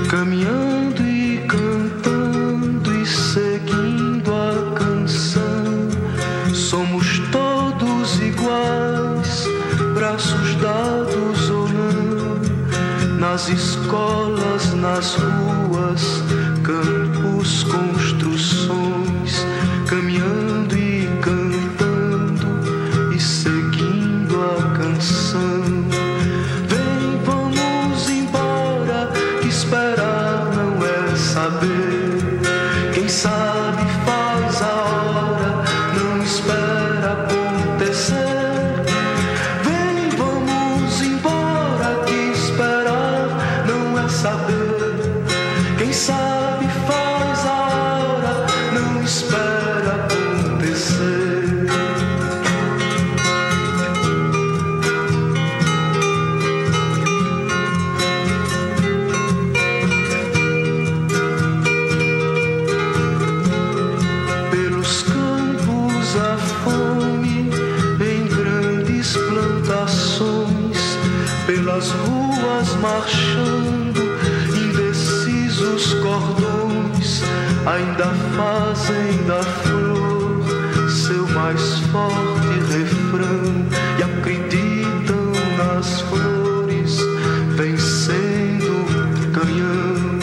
Caminhando e cantando e seguindo a canção, somos todos iguais, braços dados ou não, nas escolas, nas ruas, campos, construções, caminhando e cantando e seguindo a canção. Vem, vamos embora, que esperar não é saber. Quem sabe faz a hora, não espera acontecer. Vem, vamos embora, que esperar não é saber. Quem sabe faz a hora, não espera acontecer. Pelos campos a fome, em grandes plantações, pelas ruas marchando, indecisos cordões, ainda fazem da flor seu mais forte refrão e acreditam nas flores vencendo o canhão.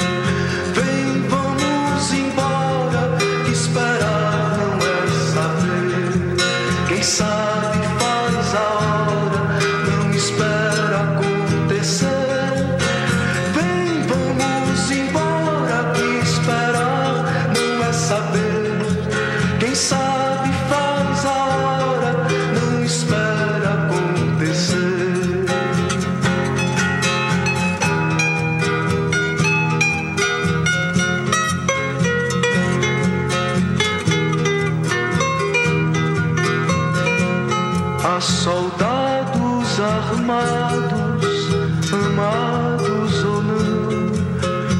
Vem, vamos embora, que esperar não é saber. Quem sabe faz a hora, não espera acontecer. Vem, vamos embora, que esperar não é saber. Quem sabe faz a hora, não espera acontecer. Há soldados armados, amados ou não,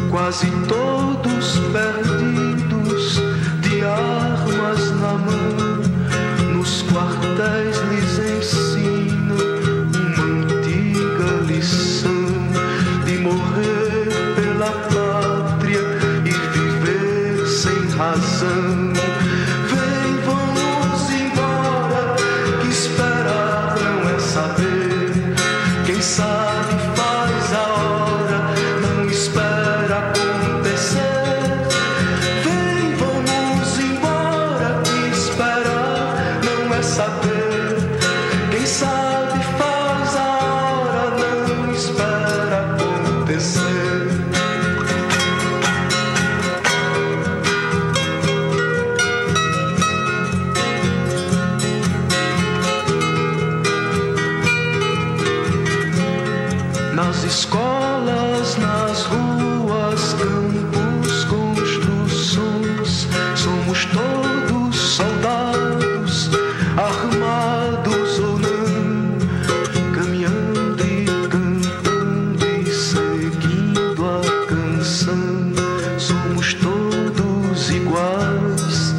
quase todos perdidos, de armas na mão. Nos quartéis lhes ensinam uma antiga lição de morrer pela pátria e viver sem razão. Vem, vamos embora, que esperar não é saber. Quem sabe faz a hora, não espera acontecer. Vem, vamos embora, que esperar não é saber. Quem sabe faz a hora, não espera acontecer. Nas escolas, nas ruas, campos, construções, somos todos soldados, armados ou não, caminhando e cantando e seguindo a canção. Somos todos iguais,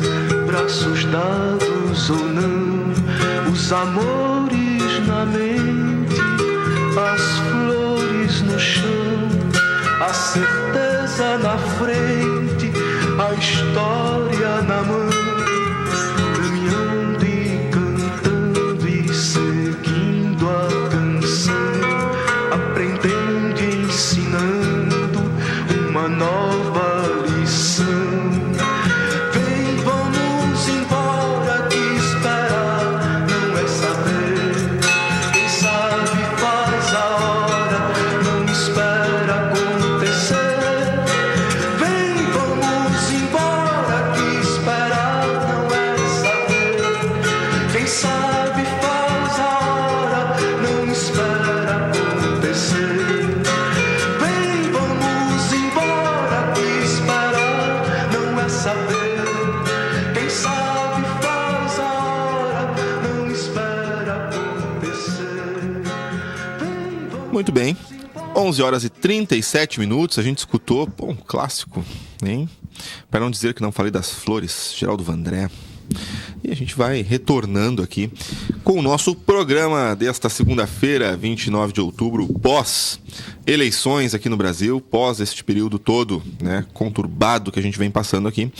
braços dados ou não, os amores na mente, as flores no chão, a certeza na frente, a história na mão, caminhando e cantando e seguindo a canção, aprendendo e ensinando uma nova lição. Vem, vamos embora, que esperar não é saber. Muito bem. 11 horas e 37 minutos, a gente escutou um clássico, hein? Para não dizer que não falei das flores, Geraldo Vandré. E a gente vai retornando aqui com o nosso programa desta segunda-feira, 29 de outubro, pós eleições aqui no Brasil, pós este período todo, né, conturbado que a gente vem passando aqui.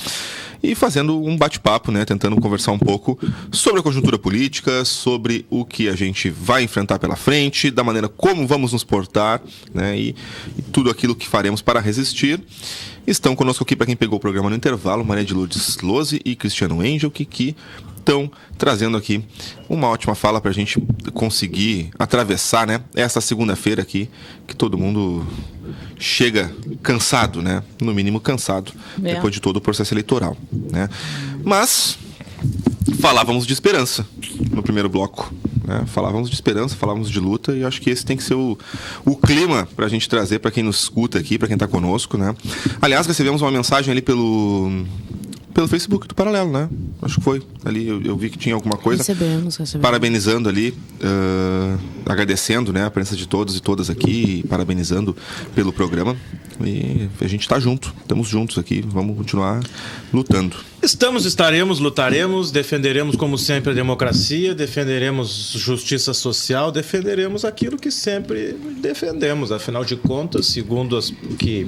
E fazendo um bate-papo, né, tentando conversar um pouco sobre a conjuntura política, sobre o que a gente vai enfrentar pela frente, da maneira como vamos nos portar, né, e tudo aquilo que faremos para resistir. Estão conosco aqui, para quem pegou o programa no intervalo, Maria de Lourdes Lose e Cristiano Engel, que estão trazendo aqui uma ótima fala para a gente conseguir atravessar, né, essa segunda-feira aqui, que todo mundo chega cansado, né? No mínimo cansado, depois de todo o processo eleitoral, né? Mas falávamos de esperança no primeiro bloco, né? Falávamos de esperança, falávamos de luta, e acho que esse tem que ser o clima para a gente trazer para quem nos escuta aqui, para quem está conosco, né? Aliás, recebemos uma mensagem ali pelo Facebook do Paralelo, né? Acho que foi. Ali eu vi que tinha alguma coisa. Recebemos. Parabenizando ali, agradecendo, né, a presença de todos e todas aqui, parabenizando pelo programa. E a gente está junto, estamos juntos aqui, vamos continuar lutando. Estaremos, lutaremos, defenderemos como sempre a democracia, defenderemos justiça social, defenderemos aquilo que sempre defendemos. Afinal de contas, segundo as que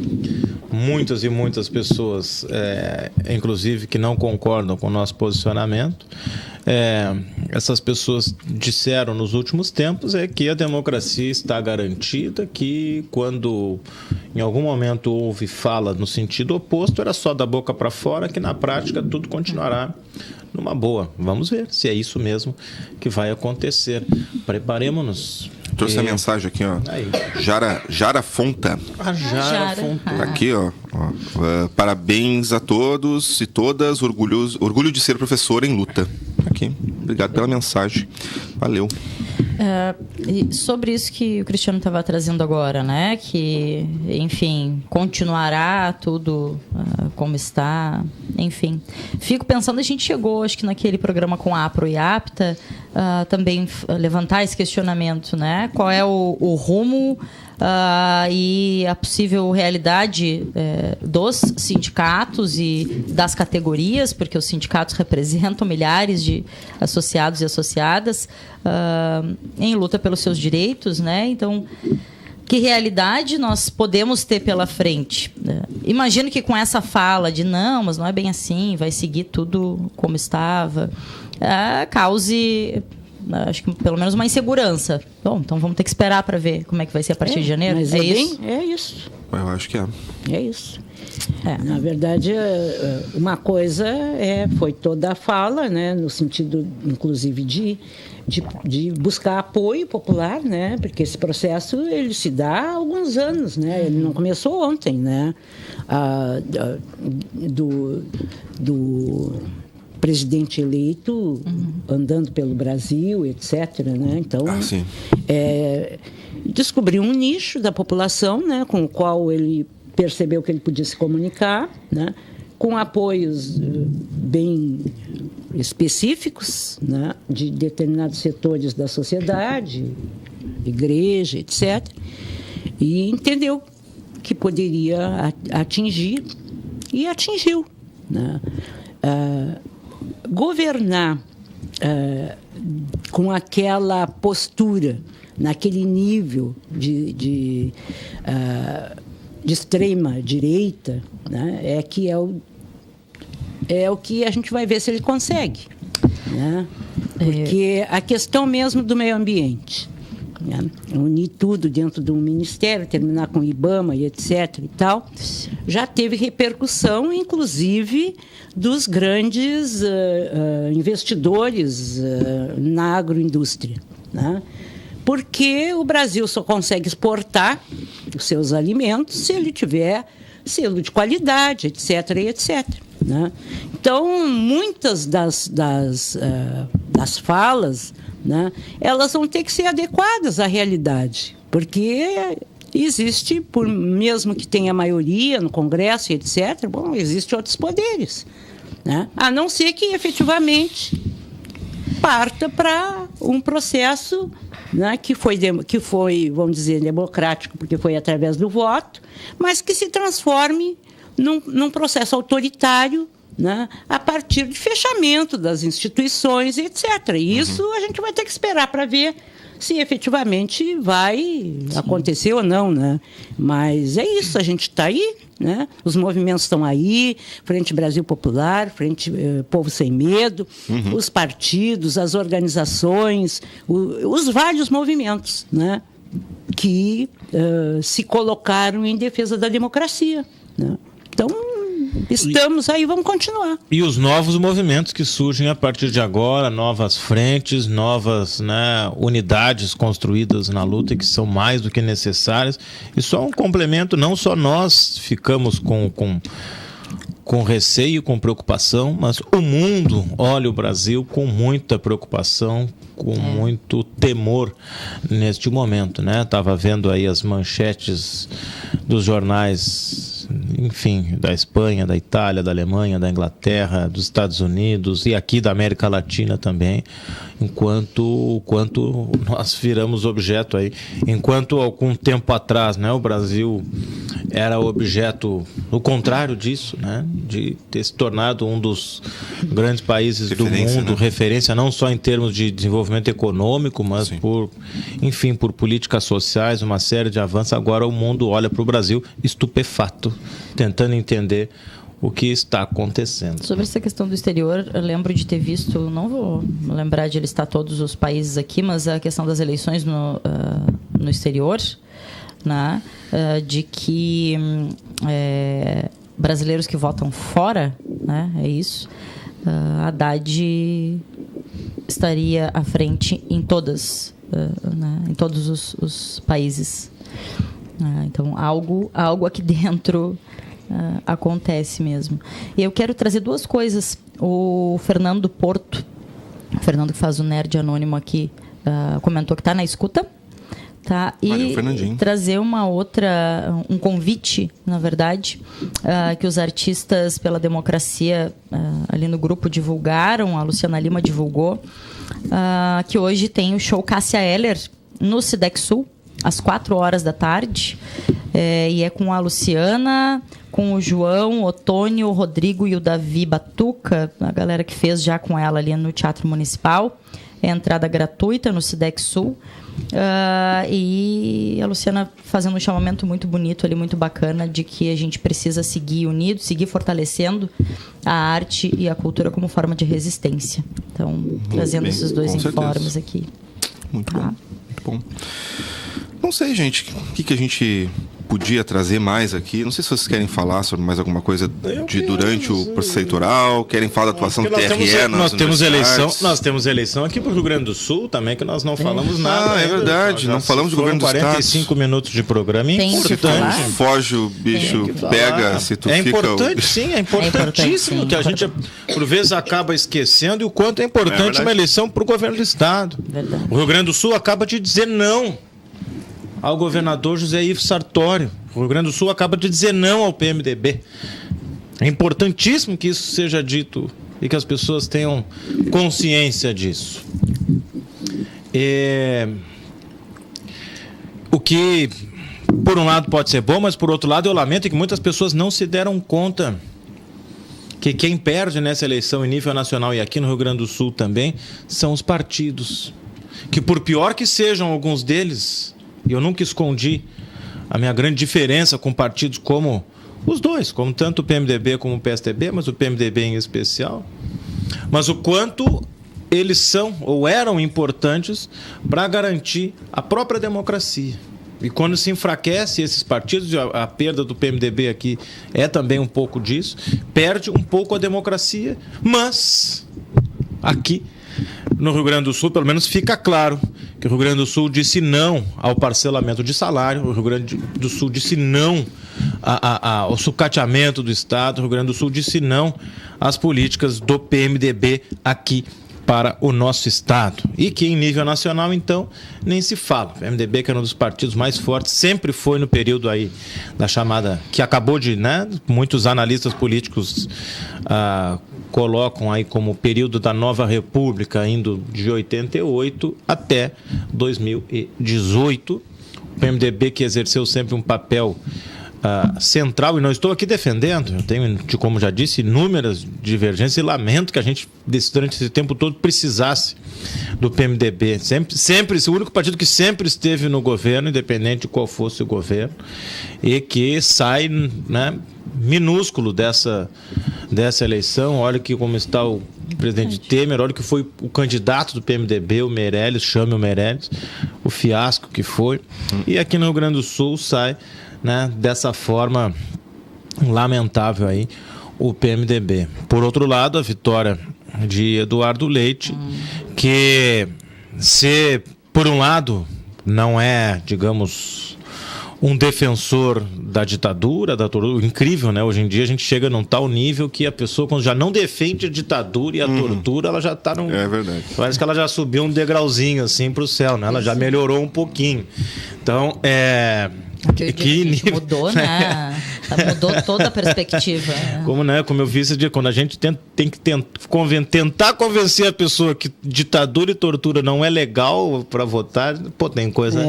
muitas e muitas pessoas, inclusive que não concordam com o nosso posicionamento, essas pessoas disseram nos últimos tempos que a democracia está garantida, que quando em algum momento houve fala no sentido oposto, era só da boca para fora, que na prática tudo continuará numa boa. Vamos ver se é isso mesmo que vai acontecer. Preparemos-nos. Trouxe a mensagem aqui, ó. Jara Fonta. A Jara Fonta. Aqui, ó. Parabéns a todos e todas. Orgulho de ser professor em luta. Aqui. Obrigado pela mensagem. Valeu. E sobre isso que o Cristiano estava trazendo agora, né? Que, enfim, continuará tudo como está. Enfim, fico pensando, a gente chegou, acho que naquele programa com a APRO e APTA, também levantar esse questionamento, né? Qual é o rumo e a possível realidade dos sindicatos e das categorias, porque os sindicatos representam milhares de associados e associadas em luta pelos seus direitos, né? Então, que realidade nós podemos ter pela frente? Imagino que com essa fala de não, mas não é bem assim, vai seguir tudo como estava, cause, acho que pelo menos uma insegurança. Bom, então vamos ter que esperar para ver como é que vai ser a partir de janeiro. Mas isso? É isso. Eu acho que é. É isso. Na verdade, uma coisa foi toda a fala, né, no sentido, inclusive, de buscar apoio popular, né, porque esse processo ele se dá há alguns anos, né, ele não começou ontem, né, do presidente eleito andando pelo Brasil, etc., né, então descobriu um nicho da população, né, com o qual ele percebeu que ele podia se comunicar, né, com apoios bem específicos, né, de determinados setores da sociedade, igreja, etc., e entendeu que poderia atingir, e atingiu, né. Governar com aquela postura, naquele nível de extrema direita, né, é o que a gente vai ver se ele consegue, né? Porque a questão mesmo do meio ambiente, né, unir tudo dentro de um ministério, terminar com o IBAMA e etc. e tal, já teve repercussão, inclusive, dos grandes investidores na agroindústria, né? Porque o Brasil só consegue exportar os seus alimentos se ele tiver selo de qualidade, etc. e etc. Né? Então, muitas das falas, né, elas vão ter que ser adequadas à realidade, porque existe, mesmo que tenha maioria no Congresso, etc., existem outros poderes, né? A não ser que, efetivamente, parta para um processo, né, que foi, vamos dizer, democrático, porque foi através do voto, mas que se transforme num processo autoritário, né, a partir de fechamento das instituições, etc. E isso a gente vai ter que esperar para ver se efetivamente vai acontecer ou não, né? Mas é isso, a gente está aí, né? Os movimentos estão aí, Frente Brasil Popular, Frente Povo Sem Medo, os partidos, as organizações, os vários movimentos, né? Que se colocaram em defesa da democracia, né? Então, estamos aí, vamos continuar. E os novos movimentos que surgem a partir de agora, novas frentes, novas, né, unidades construídas na luta, que são mais do que necessárias. E só um complemento, não só nós ficamos com receio, com preocupação, mas o mundo olha o Brasil com muita preocupação, com muito temor neste momento, né? Estava vendo aí as manchetes dos jornais, enfim, da Espanha, da Itália, da Alemanha, da Inglaterra, dos Estados Unidos e aqui da América Latina também, enquanto nós viramos objeto aí. Enquanto algum tempo atrás, né, o Brasil era objeto, o contrário disso, né, de ter se tornado um dos grandes países do mundo, né? Referência não só em termos de desenvolvimento econômico, mas por políticas sociais, uma série de avanços. Agora o mundo olha para o Brasil estupefato, tentando entender o que está acontecendo. Sobre essa questão do exterior, eu lembro de ter visto, não vou lembrar de listar todos os países aqui, mas a questão das eleições no exterior, né? De que brasileiros que votam fora, né? É isso, Haddad estaria à frente em todas, né? Em todos os países. Então, algo aqui dentro acontece mesmo. E eu quero trazer duas coisas. O Fernando Porto, o Fernando que faz o Nerd Anônimo aqui, comentou que está na escuta. Tá? E trazer um convite, na verdade, que os artistas pela democracia ali no grupo divulgaram, a Luciana Lima divulgou, que hoje tem o show Cássia Eller no Cidec Sul, às 4h da tarde, e é com a Luciana, com o João, o Otônio, o Rodrigo e o Davi Batuca, a galera que fez já com ela ali no Teatro Municipal. É entrada gratuita no Cidec Sul. E a Luciana fazendo um chamamento muito bonito ali, muito bacana, de que a gente precisa seguir unido, seguir fortalecendo a arte e a cultura como forma de resistência. Então, trazendo esses dois informes aqui. Muito bom, muito bom. Não sei, gente, o que a gente podia trazer mais aqui? Não sei se vocês querem falar sobre mais alguma coisa durante o processo eleitoral, querem falar da atuação do TRE nas universidades. Nós temos eleição aqui para o Rio Grande do Sul também, que nós não falamos nada. É verdade, não falamos do governo do estado. 45 minutos de programa, é importante. Se foge o bicho, pega, se tu fica... Importante, sim, é importantíssimo, que a gente, por vezes, acaba esquecendo, e o quanto é importante uma eleição para o governo do estado. Verdade. O Rio Grande do Sul acaba de dizer não ao governador José Ivo Sartório. O Rio Grande do Sul acaba de dizer não ao PMDB. É importantíssimo que isso seja dito e que as pessoas tenham consciência disso. O que, por um lado, pode ser bom, mas, por outro lado, eu lamento que muitas pessoas não se deram conta que quem perde nessa eleição em nível nacional e aqui no Rio Grande do Sul também são os partidos. Que, por pior que sejam alguns deles... E eu nunca escondi a minha grande diferença com partidos como os dois, como tanto o PMDB como o PSDB, mas o PMDB em especial. Mas o quanto eles são ou eram importantes para garantir a própria democracia. E quando se enfraquece esses partidos, a perda do PMDB aqui é também um pouco disso, perde um pouco a democracia, mas aqui no Rio Grande do Sul, pelo menos fica claro que o Rio Grande do Sul disse não ao parcelamento de salário, o Rio Grande do Sul disse não ao sucateamento do Estado, o Rio Grande do Sul disse não às políticas do PMDB aqui para o nosso Estado. E que em nível nacional, então, nem se fala. O PMDB, que era um dos partidos mais fortes, sempre foi no período aí da chamada, que acabou de, né, muitos analistas políticos colocam aí como período da Nova República, indo de 88 até 2018. O PMDB que exerceu sempre um papel central, e não estou aqui defendendo, eu tenho, como já disse, inúmeras divergências e lamento que a gente, durante esse tempo todo, precisasse do PMDB. Sempre, o único partido que sempre esteve no governo, independente de qual fosse o governo, e que sai, né, minúsculo dessa eleição. Olha que como está o presidente Temer, olha que foi o candidato do PMDB, o Meirelles, chame o Meirelles, o fiasco que foi. E aqui no Rio Grande do Sul sai, né, dessa forma lamentável aí o PMDB. Por outro lado, a vitória de Eduardo Leite, que se por um lado não é, digamos, um defensor da ditadura, incrível, né? Hoje em dia a gente chega num tal nível que a pessoa, quando já não defende a ditadura e a tortura, ela já está num... É verdade. Parece que ela já subiu um degrauzinho assim para o céu, né? Ela já melhorou um pouquinho. Então, mudou, né? Mudou toda a perspectiva. Como eu vi, quando a gente tem que tentar convencer a pessoa que ditadura e tortura não é legal para votar, pô, tem coisa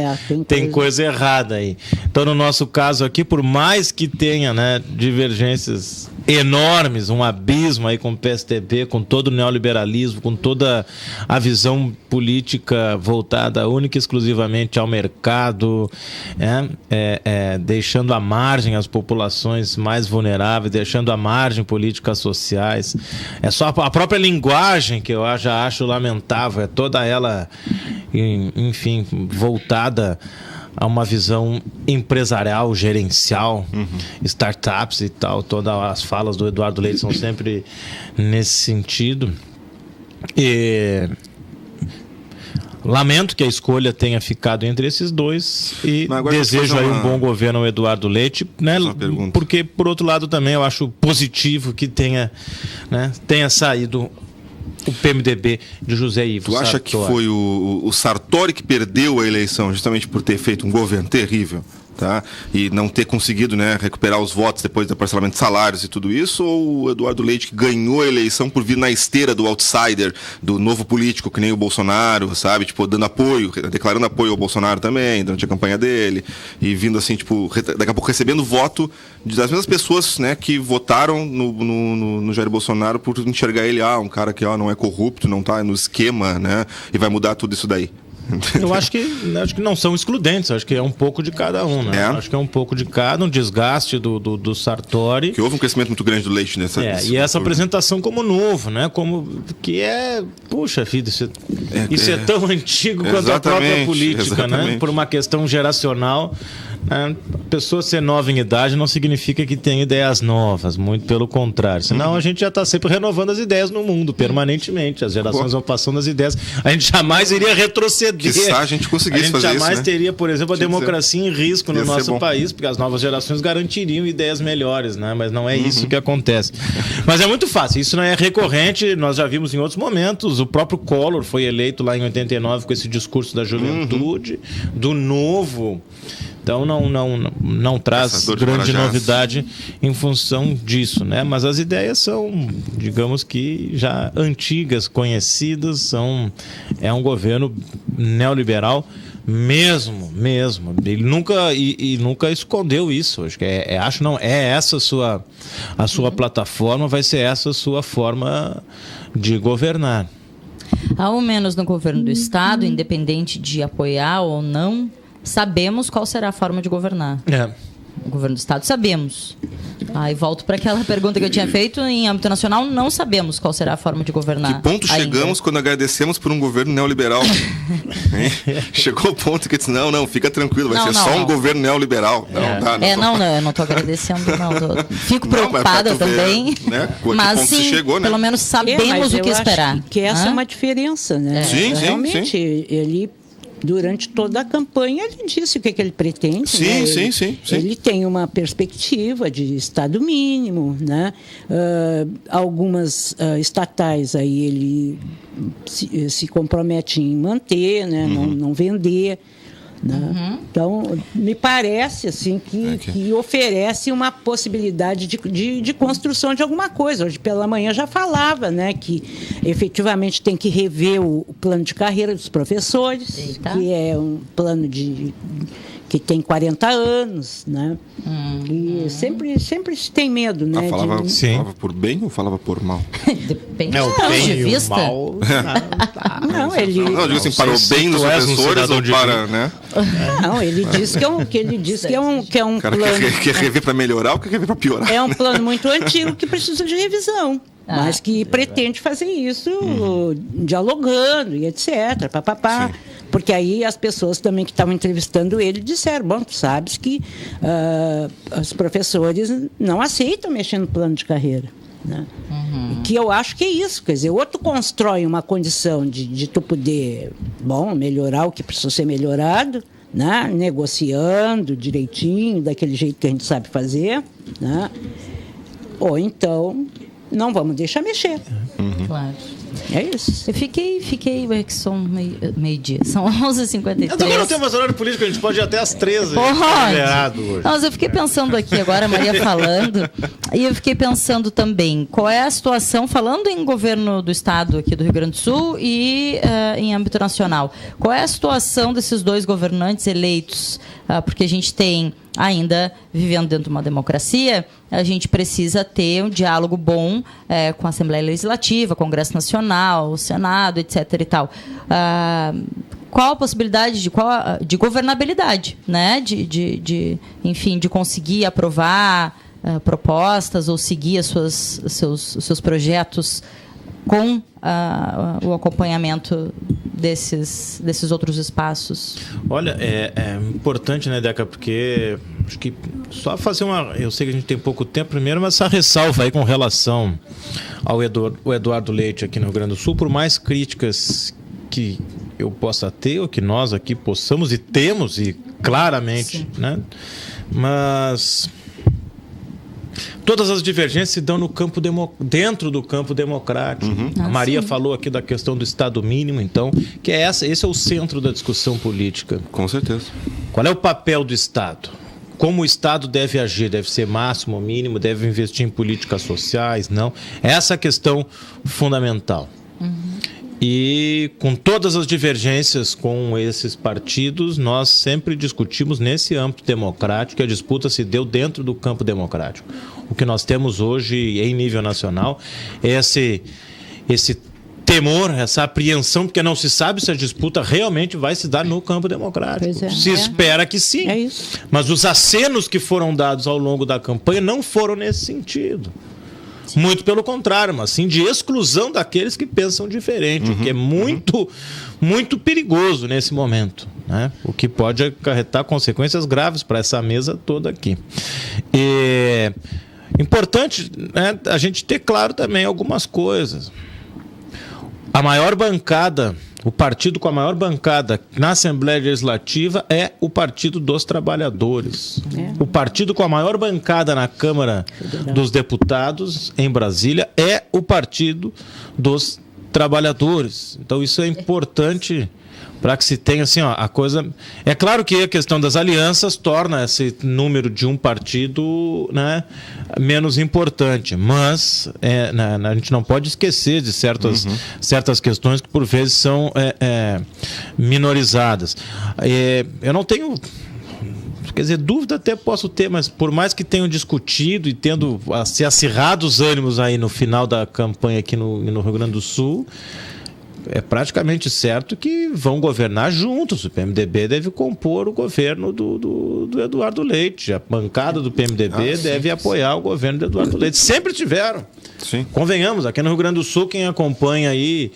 errada aí. Então, no nosso caso aqui, por mais que tenha, né, divergências enormes, um abismo aí com o PSDB, com todo o neoliberalismo, com toda a visão política voltada única e exclusivamente ao mercado, deixando à margem as populações mais vulneráveis, deixando à margem políticas sociais. É só a própria linguagem que eu já acho lamentável, é toda ela, enfim, voltada a uma visão empresarial, gerencial, startups e tal. Todas as falas do Eduardo Leite são sempre nesse sentido. E lamento que a escolha tenha ficado entre esses dois e desejo aí um bom governo ao Eduardo Leite, né? Porque, por outro lado, também eu acho positivo que tenha saído o PMDB de José Ivo Tu acha Sartori. Que foi o Sartori que perdeu a eleição justamente por ter feito um governo terrível, tá? E não ter conseguido, né, recuperar os votos depois do parcelamento de salários e tudo isso? Ou o Eduardo Leite que ganhou a eleição por vir na esteira do outsider, do novo político que nem o Bolsonaro, sabe? Tipo, dando apoio, declarando apoio ao Bolsonaro também, durante a campanha dele, e vindo assim, tipo, daqui a pouco recebendo voto das mesmas pessoas, né, que votaram no Jair Bolsonaro por enxergar ele, um cara que não é corrupto, não tá no esquema, né, e vai mudar tudo isso daí. Eu acho que não são excludentes, acho que é um pouco de cada um, né? Acho que é um pouco de cada, um desgaste do Sartori. Que houve um crescimento muito grande do Leite nessa... E essa apresentação como novo, né? Puxa vida, isso é tão antigo quanto a própria política, né? Por uma questão geracional. A pessoa ser nova em idade não significa que tem ideias novas, muito pelo contrário. Senão a gente já está sempre renovando as ideias no mundo, permanentemente. As gerações vão passando as ideias. A gente jamais iria retroceder. Quizá a gente conseguisse fazer isso, A gente jamais teria, por exemplo, a democracia em risco no nosso país, porque as novas gerações garantiriam ideias melhores, né? Mas não é isso que acontece. Mas é muito fácil, isso não é recorrente, nós já vimos em outros momentos. O próprio Collor foi eleito lá em 89 com esse discurso da juventude, do novo. Então não traz grande novidade em função disso, né? Mas as ideias são, digamos que já antigas, conhecidas, é um governo neoliberal mesmo. Ele nunca escondeu isso. Acho que é essa a sua plataforma, vai ser essa a sua forma de governar. Ao menos no governo do Estado, independente de apoiar ou não, sabemos qual será a forma de governar. O governo do Estado, sabemos. Aí volto para aquela pergunta que eu tinha feito. Em âmbito nacional, não sabemos qual será a forma de governar. Que ponto chegamos quando agradecemos por um governo neoliberal? Chegou o ponto que disse, não, fica tranquilo, vai ser só um governo neoliberal. Eu não estou agradecendo, não. Fico preocupada também. Ver, né? Mas sim, chegou, né? Pelo menos sabemos o que esperar. Que essa é uma diferença, né? Sim, realmente, ele... Durante toda a campanha, ele disse o que ele pretende. Sim, né? sim. Ele tem uma perspectiva de Estado mínimo, né? Algumas estatais aí ele se compromete em manter, né? Não vender. Né? Então, me parece assim que oferece uma possibilidade de construção de alguma coisa. Hoje pela manhã já falava, né, que efetivamente tem que rever o plano de carreira dos professores. Eita. Que é um plano que tem 40 anos, né? E sempre se tem medo, né? Falava por bem ou falava por mal? Depende o do ponto bem de e o vista. mal. Não, ele... Não, eu digo assim, para o bem dos professores ou para, né? Não, ele diz que é um Cara, plano... quer rever para melhorar ou quer rever para piorar? É um plano muito antigo que precisa de revisão. Mas que pretende fazer isso dialogando e etc. Papapá. Sim. Porque aí as pessoas também que estavam entrevistando ele disseram, bom, tu sabes que os professores não aceitam mexer no plano de carreira. Né? Que eu acho que é isso, quer dizer, ou tu constrói uma condição de tu poder, melhorar o que precisa ser melhorado, né? Negociando direitinho, daquele jeito que a gente sabe fazer, né? Ou então não vamos deixar mexer. Claro. É isso. Eu fiquei que são meio-dia. São 11h53. Eu também não tenho mais horário político, a gente pode ir até às 13. Hoje. Mas eu fiquei pensando aqui agora, a Maria falando, e eu fiquei pensando também, qual é a situação, falando em governo do estado aqui do Rio Grande do Sul e em âmbito nacional, qual é a situação desses dois governantes eleitos? Porque a gente tem, ainda vivendo dentro de uma democracia, a gente precisa ter um diálogo bom com a Assembleia Legislativa, Congresso Nacional, Senado, etc. e tal. Qual a possibilidade de governabilidade, né? Enfim, de conseguir aprovar propostas ou seguir os seus projetos com o acompanhamento desses outros espaços? Olha, é importante, né, Deca, porque acho que só fazer eu sei que a gente tem pouco tempo primeiro, mas essa ressalva aí com relação ao Eduardo Leite aqui no Rio Grande do Sul, por mais críticas que eu possa ter, ou que nós aqui possamos e temos, e claramente, né, mas todas as divergências se dão dentro do campo democrático. A Maria falou aqui da questão do Estado mínimo, então, que esse é o centro da discussão política. Com certeza. Qual é o papel do Estado? Como o Estado deve agir? Deve ser máximo ou mínimo? Deve investir em políticas sociais? Não. Essa é a questão fundamental. E com todas as divergências com esses partidos, nós sempre discutimos nesse âmbito democrático, e a disputa se deu dentro do campo democrático. O que nós temos hoje em nível nacional é esse temor, essa apreensão, porque não se sabe se a disputa realmente vai se dar no campo democrático. Se espera que sim. É isso. Mas os acenos que foram dados ao longo da campanha não foram nesse sentido. Muito pelo contrário, mas sim de exclusão daqueles que pensam diferente, o que é muito, muito perigoso nesse momento, né? O que pode acarretar consequências graves para essa mesa toda aqui. E importante, né, a gente ter claro também algumas coisas. A maior bancada, o partido com a maior bancada na Assembleia Legislativa é o Partido dos Trabalhadores. O partido com a maior bancada na Câmara dos Deputados, em Brasília, é o Partido dos Trabalhadores. Então isso é importante para que se tenha assim, a coisa... É claro que a questão das alianças torna esse número de um partido, né, menos importante, mas a gente não pode esquecer de certas questões que por vezes são minorizadas. Eu não tenho... Quer dizer, dúvida até posso ter, mas por mais que tenham discutido e tendo se acirrado os ânimos aí no final da campanha aqui no Rio Grande do Sul, é praticamente certo que vão governar juntos. O PMDB deve compor o governo do Eduardo Leite. A bancada do PMDB deve apoiar o governo do Eduardo Leite. Sempre tiveram. Sim. Convenhamos, aqui no Rio Grande do Sul, quem acompanha aí,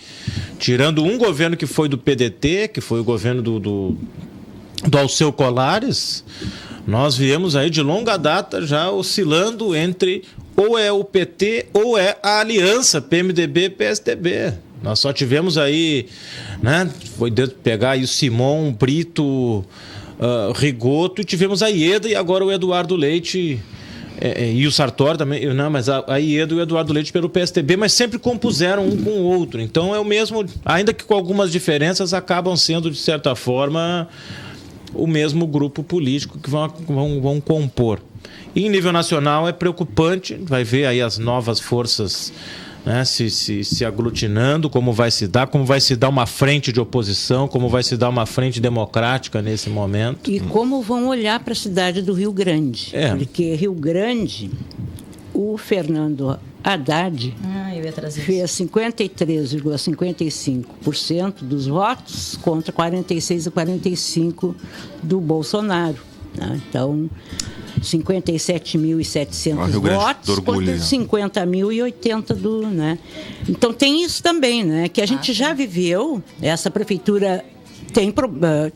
tirando um governo que foi do PDT, que foi o governo do Alceu Colares, nós viemos aí de longa data já oscilando entre ou é o PT ou é a aliança PMDB-PSDB. Nós só tivemos aí, né, foi pegar aí o Simon, Brito, Rigoto, e tivemos a Ieda e agora o Eduardo Leite e o Sartori também, não, mas a Ieda e o Eduardo Leite pelo PSDB, mas sempre compuseram um com o outro. Então é o mesmo, ainda que com algumas diferenças, acabam sendo, de certa forma, o mesmo grupo político que vão compor. E em nível nacional é preocupante, vai ver aí as novas forças, né, se aglutinando, como vai se dar uma frente de oposição, como vai se dar uma frente democrática nesse momento. E como vão olhar para a cidade do Rio Grande. Porque Rio Grande, o Fernando Haddad fez 53,55% dos votos contra 46,45% do Bolsonaro. Né? Então, 57.700 votos contra 50.080 do... Né? Então, tem isso também, né? Que a gente já viveu, essa prefeitura...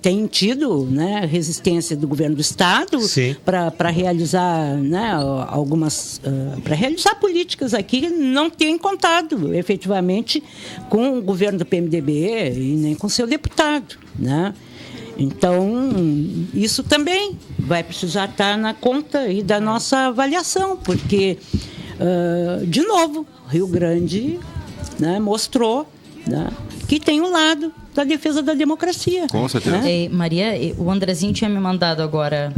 Tem tido, né, resistência do governo do Estado para realizar, né, para realizar políticas aqui que não tem contado efetivamente com o governo do PMDB e nem com seu deputado, né? Então, isso também vai precisar estar na conta aí da nossa avaliação, porque, de novo, Rio Grande, né, mostrou, né, que tem um lado da defesa da democracia. Com certeza. Né? Maria, o Andrezinho tinha me mandado agora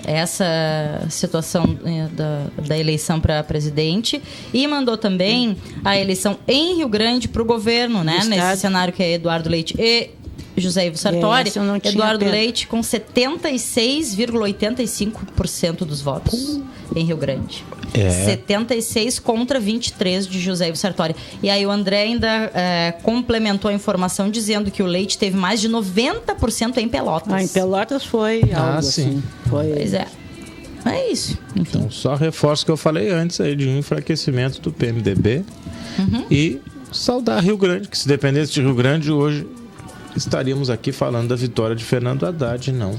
essa situação da eleição para presidente e mandou também a eleição em Rio Grande para o governo, né? Nesse cenário que é Eduardo Leite e José Ivo Sartori. Eduardo Leite com 76,85% dos votos em Rio Grande. 76 contra 23 de José Ivo Sartori. E aí o André ainda complementou a informação dizendo que o Leite teve mais de 90% em Pelotas. Em Pelotas foi algo assim. Pois é. É isso. Enfim. Então, só reforço o que eu falei antes aí de enfraquecimento do PMDB e saudar Rio Grande, que se dependesse de Rio Grande hoje estaríamos aqui falando da vitória de Fernando Haddad, não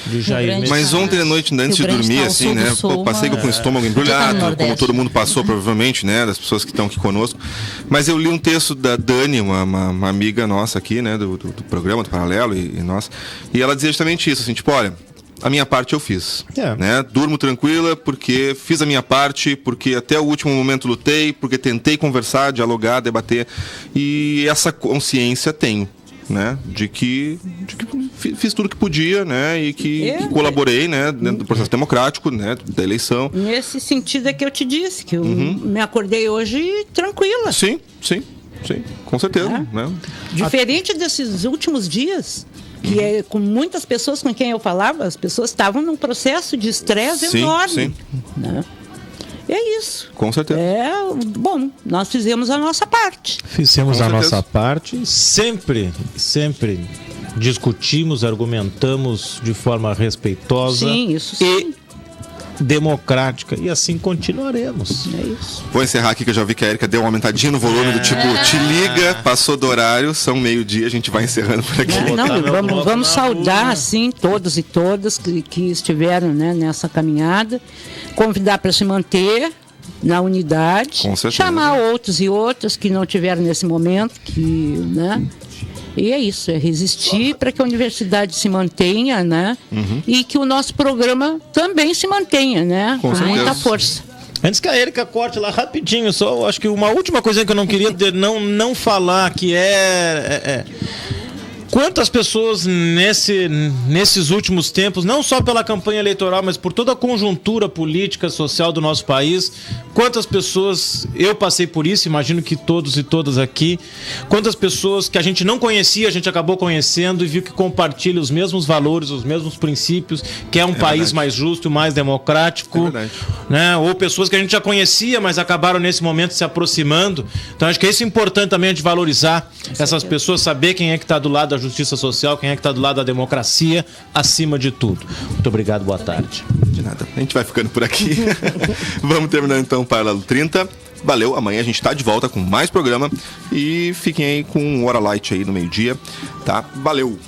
de Jair Messias. Mas ontem à noite, antes de dormir, assim, né? Passei com o estômago embrulhado, como todo mundo passou, provavelmente, né? Das pessoas que estão aqui conosco. Mas eu li um texto da Dani, uma amiga nossa aqui, né? Do programa, do Paralelo e nossa. E ela dizia justamente isso, assim, tipo, olha, a minha parte eu fiz, né? Durmo tranquila porque fiz a minha parte, porque até o último momento lutei, porque tentei conversar, dialogar, debater. E essa consciência tenho. Né, de que fiz tudo que podia, né, e que colaborei, né, dentro do processo democrático, né, da eleição. Nesse sentido é que eu te disse que eu me acordei hoje tranquila. Sim, com certeza. Né? Diferente desses últimos dias, que com muitas pessoas com quem eu falava, as pessoas estavam num processo de estresse enorme. Né? É isso. Com certeza. Bom, nós fizemos a nossa parte. Fizemos a nossa parte. Sempre discutimos, argumentamos de forma respeitosa. Sim, isso sim. E democrática. E assim continuaremos. É isso. Vou encerrar aqui que eu já vi que a Erika deu uma aumentadinha no volume do tipo, te liga, passou do horário, são meio-dia, a gente vai encerrando por aqui. Vamos saudar, assim, todos e todas que estiveram, né, nessa caminhada. Convidar para se manter na unidade. Com certeza. Chamar outros e outras que não tiveram nesse momento, né? E é isso, é resistir para que a universidade se mantenha, né? E que o nosso programa também se mantenha, né? Com muita força. Antes que a Erika corte lá rapidinho, só acho que uma última coisa que eu não queria não falar, que quantas pessoas nesses últimos tempos, não só pela campanha eleitoral, mas por toda a conjuntura política, social do nosso país, quantas pessoas, eu passei por isso, imagino que todos e todas aqui, quantas pessoas que a gente não conhecia, a gente acabou conhecendo e viu que compartilha os mesmos valores, os mesmos princípios, que é um país mais justo, mais democrático, né? Ou pessoas que a gente já conhecia, mas acabaram nesse momento se aproximando. Então acho que é isso importante também de valorizar essas pessoas, saber quem é que está do lado da justiça social, quem é que está do lado da democracia, acima de tudo. Muito obrigado, boa tarde. De nada, a gente vai ficando por aqui. Vamos terminando então o Paralelo 30. Valeu, amanhã a gente está de volta com mais programa e fiquem aí com Hora Light aí no meio-dia, tá? Valeu!